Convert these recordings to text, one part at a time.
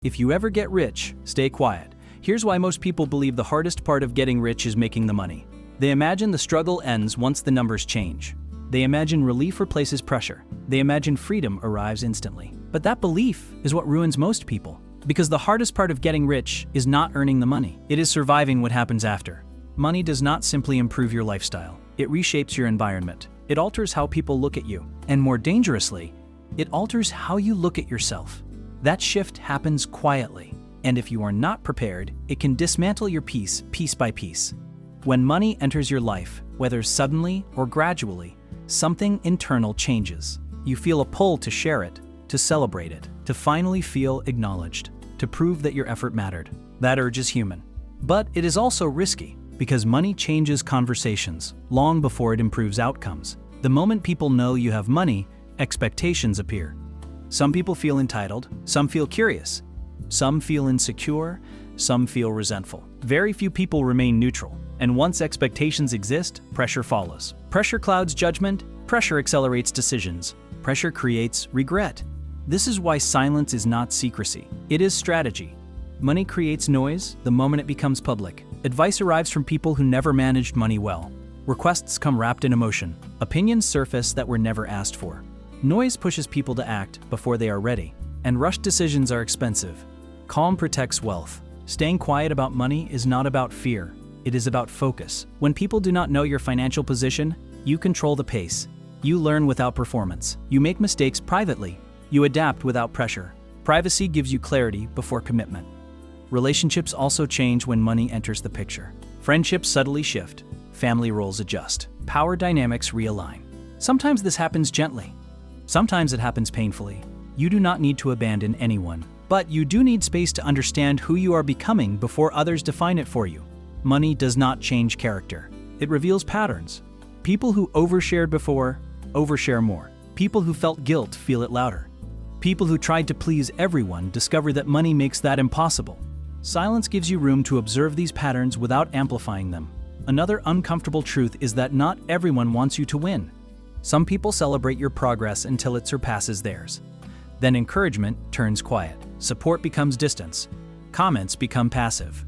If you ever get rich, stay quiet. Here's why most people believe the hardest part of getting rich is making the money. They imagine the struggle ends once the numbers change. They imagine relief replaces pressure. They imagine freedom arrives instantly. But that belief is what ruins most people. Because the hardest part of getting rich is not earning the money. It is surviving what happens after. Money does not simply improve your lifestyle. It reshapes your environment. It alters how people look at you. And more dangerously, it alters how you look at yourself. That shift happens quietly. And if you are not prepared, it can dismantle your peace, piece by piece. When money enters your life, whether suddenly or gradually, something internal changes. You feel a pull to share it, to celebrate it, to finally feel acknowledged, to prove that your effort mattered. That urge is human. But it is also risky, because money changes conversations long before it improves outcomes. The moment people know you have money, expectations appear. Some people feel entitled, some feel curious, some feel insecure, some feel resentful. Very few people remain neutral, and once expectations exist, pressure follows. Pressure clouds judgment, pressure accelerates decisions, pressure creates regret. This is why silence is not secrecy, it is strategy. Money creates noise the moment it becomes public. Advice arrives from people who never managed money well. Requests come wrapped in emotion. Opinions surface that were never asked for. Noise pushes people to act before they are ready, and rushed decisions are expensive. Calm protects wealth. Staying quiet about money is not about fear, it is about focus. When people do not know your financial position, you control the pace. You learn without performance. You make mistakes privately. You adapt without pressure. Privacy gives you clarity before commitment. Relationships also change when money enters the picture. Friendships subtly shift. Family roles adjust. Power dynamics realign. Sometimes this happens gently. Sometimes it happens painfully. You do not need to abandon anyone, but you do need space to understand who you are becoming before others define it for you. Money does not change character. It reveals patterns. People who overshared before, overshare more. People who felt guilt feel it louder. People who tried to please everyone discover that money makes that impossible. Silence gives you room to observe these patterns without amplifying them. Another uncomfortable truth is that not everyone wants you to win. Some people celebrate your progress until it surpasses theirs. Then encouragement turns quiet. Support becomes distance. Comments become passive.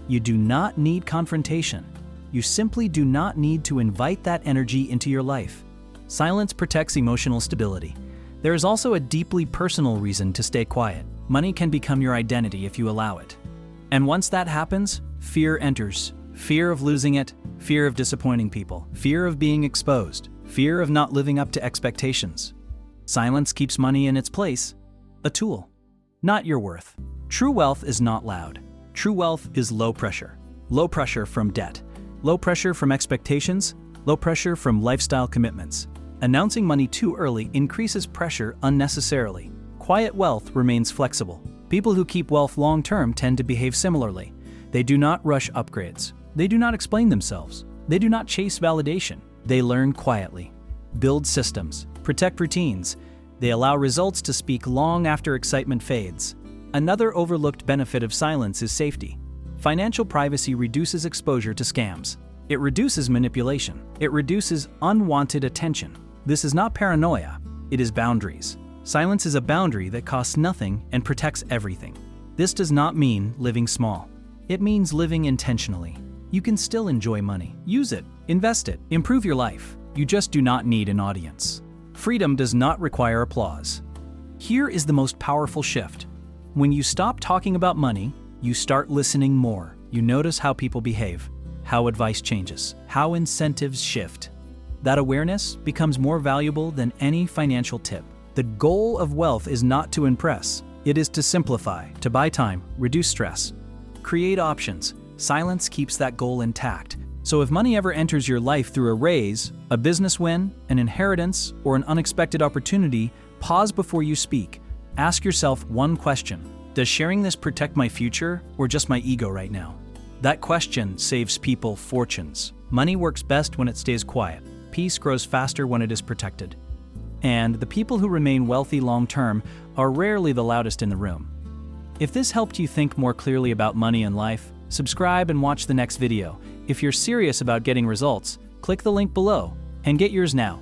You do not need confrontation. You simply do not need to invite that energy into your life. Silence protects emotional stability. There is also a deeply personal reason to stay quiet. Money can become your identity if you allow it. And once that happens, fear enters. Fear of losing it, fear of disappointing people, fear of being exposed, fear of not living up to expectations. Silence keeps money in its place, a tool, not your worth. True wealth is not loud. True wealth is low pressure. Low pressure from debt, low pressure from expectations, low pressure from lifestyle commitments. Announcing money too early increases pressure unnecessarily. Quiet wealth remains flexible. People who keep wealth long-term tend to behave similarly. They do not rush upgrades. They do not explain themselves. They do not chase validation. They learn quietly, build systems, protect routines. They allow results to speak long after excitement fades. Another overlooked benefit of silence is safety. Financial privacy reduces exposure to scams. It reduces manipulation. It reduces unwanted attention. This is not paranoia, it is boundaries. Silence is a boundary that costs nothing and protects everything. This does not mean living small. It means living intentionally. You can still enjoy money. Use it, invest it, improve your life. You just do not need an audience. Freedom does not require applause. Here is the most powerful shift. When you stop talking about money, you start listening more. You notice how people behave, how advice changes, how incentives shift. That awareness becomes more valuable than any financial tip. The goal of wealth is not to impress. It is to simplify, to buy time, reduce stress, create options. Silence keeps that goal intact. So if money ever enters your life through a raise, a business win, an inheritance, or an unexpected opportunity, pause before you speak. Ask yourself one question. Does sharing this protect my future or just my ego right now? That question saves people fortunes. Money works best when it stays quiet. Peace grows faster when it is protected. And the people who remain wealthy long-term are rarely the loudest in the room. If this helped you think more clearly about money and life, subscribe and watch the next video. If you're serious about getting results, click the link below and get yours now.